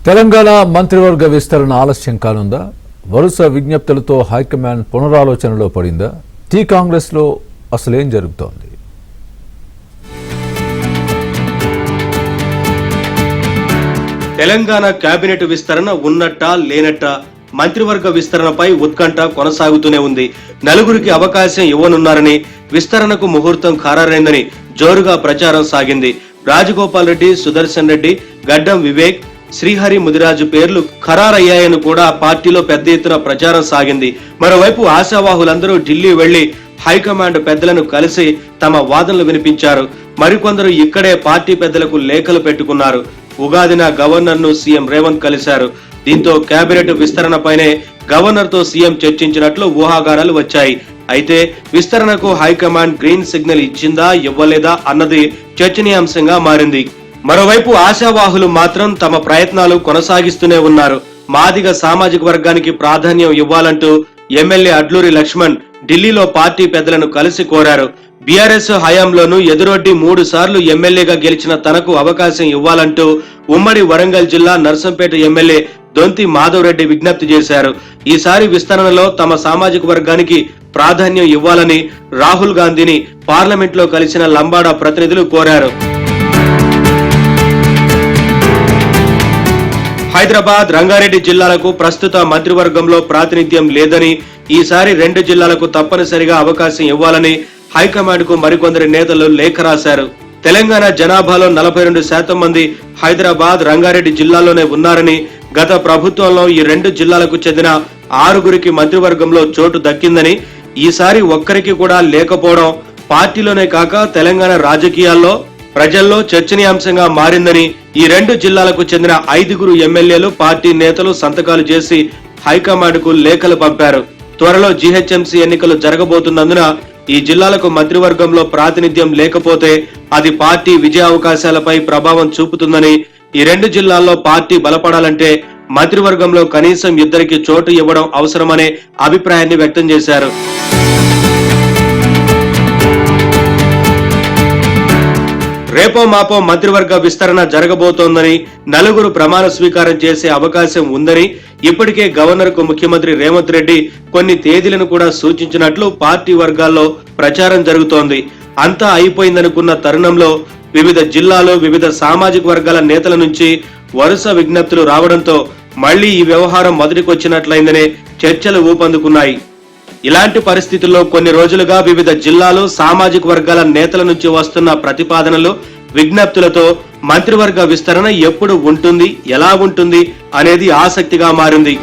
తెలంగాణ మంత్రివర్గ విస్తరణ ఆలస్యం కానుందా? వరుస విజ్ఞప్తులతో హైకమాండ్ పునరాలోచనలో పడిందా? టీ కాంగ్రెస్ లో అసలేం జరుగుతోంది? తెలంగాణ కేబినెట్ విస్తరణ ఉన్నట్టా లేనట్టా? మంత్రివర్గ విస్తరణపై ఉత్కంఠ కొనసాగుతూనే ఉంది. నలుగురికి అవకాశం ఇవ్వనున్నారని, విస్తరణకు ముహూర్తం ఖరారైందని జోరుగా ప్రచారం సాగింది. రాజగోపాల్ రెడ్డి, సుదర్శన్ రెడ్డి, గడ్డం వివేక్, శ్రీహరి ముదిరాజు పేర్లు ఖరారయ్యాయని కూడా పార్టీలో పెద్ద ఎత్తున ప్రచారం సాగింది. మరోవైపు ఆశావాహులందరూ ఢిల్లీ వెళ్లి హైకమాండ్ పెద్దలను కలిసి తమ వాదనలు వినిపించారు. మరికొందరు ఇక్కడే పార్టీ పెద్దలకు లేఖలు పెట్టుకున్నారు. ఉగాదిన గవర్నర్ ను సీఎం రేవంత్ కలిశారు. దీంతో కేబినెట్ విస్తరణపైనే గవర్నర్ తో సీఎం చర్చించినట్లు ఊహాగానాలు వచ్చాయి. అయితే విస్తరణకు హైకమాండ్ గ్రీన్ సిగ్నల్ ఇచ్చిందా ఇవ్వలేదా అన్నది చర్చనీయాంశంగా మారింది. మరోవైపు ఆశావాహులు మాత్రం తమ ప్రయత్నాలు కొనసాగిస్తూనే ఉన్నారు. మాదిగ సామాజిక వర్గానికి ప్రాధాన్యం ఇవ్వాలంటూ ఎమ్మెల్యే అడ్లూరి లక్ష్మణ్ ఢిల్లీలో పార్టీ పెద్దలను కలిసి కోరారు. బీఆర్ఎస్ హయాంలోనూ ఎదురొడ్డి 3 సార్లు ఎమ్మెల్యేగా గెలిచిన తనకు అవకాశం ఇవ్వాలంటూ ఉమ్మడి వరంగల్ జిల్లా నర్సంపేట ఎమ్మెల్యే దొంతి మాధవ్ రెడ్డి విజ్ఞప్తి చేశారు. ఈసారి విస్తరణలో తమ సామాజిక వర్గానికి ప్రాధాన్యం ఇవ్వాలని రాహుల్ గాంధీని పార్లమెంట్ లో కలిసిన లంబాడా ప్రతినిధులు కోరారు. హైదరాబాద్, రంగారెడ్డి జిల్లాలకు ప్రస్తుత మంత్రివర్గంలో ప్రాతినిధ్యం లేదని, ఈసారి 2 జిల్లాలకు తప్పనిసరిగా అవకాశం ఇవ్వాలని హైకమాండ్ కు మరికొందరి నేతలు లేఖ రాశారు. తెలంగాణ జనాభాలో 42% మంది హైదరాబాద్, రంగారెడ్డి జిల్లాలోనే ఉన్నారని, గత ప్రభుత్వంలో ఈ 2 జిల్లాలకు చెందిన 6గురికి మంత్రివర్గంలో చోటు దక్కిందని, ఈసారి ఒక్కరికి కూడా లేకపోవడం పార్టీలోనే కాక తెలంగాణ రాజకీయాల్లో ప్రజల్లో చర్చనీయాంశంగా మారిందని, ఈ 2 జిల్లాలకు చెందిన 5గురు ఎమ్మెల్యేలు పార్టీ నేతలు సంతకాలు చేసి హైకమాండ్ కు లేఖలు పంపారు. త్వరలో జీహెచ్ఎంసీ ఎన్నికలు జరగబోతున్నందున ఈ జిల్లాలకు మంత్రివర్గంలో ప్రాతినిధ్యం లేకపోతే అది పార్టీ విజయ అవకాశాలపై ప్రభావం చూపుతుందని, ఈ 2 జిల్లాల్లో పార్టీ బలపడాలంటే మంత్రివర్గంలో కనీసం 2కి చోటు ఇవ్వడం అవసరమనే అభిప్రాయాన్ని వ్యక్తం చేశారు. రేపో మాపో మంత్రివర్గ విస్తరణ జరగబోతోందని, 4గురు ప్రమాణ స్వీకారం చేసే అవకాశం ఉందని ఇప్పటికే గవర్నర్ కు ముఖ్యమంత్రి రేవంత్ రెడ్డి కొన్ని తేదీలను కూడా సూచించినట్లు పార్టీ వర్గాల్లో ప్రచారం జరుగుతోంది. అంతా అయిపోయిందనుకున్న తరుణంలో వివిధ జిల్లాలు, వివిధ సామాజిక వర్గాల నేతల నుంచి వరుస విజ్ఞప్తులు రావడంతో మళ్లీ ఈ వ్యవహారం మొదటికొచ్చినట్లయిందనే చర్చలు ఊపందుకున్నాయి. ఇలాంటి పరిస్థితుల్లో కొన్ని రోజులుగా వివిధ జిల్లాలు, సామాజిక వర్గాల నేతల నుంచి వస్తున్న ప్రతిపాదనలు, విజ్ఞప్తులతో మంత్రివర్గ విస్తరణ ఎప్పుడు ఉంటుంది, ఎలా ఉంటుంది అనేది ఆసక్తిగా మారింది.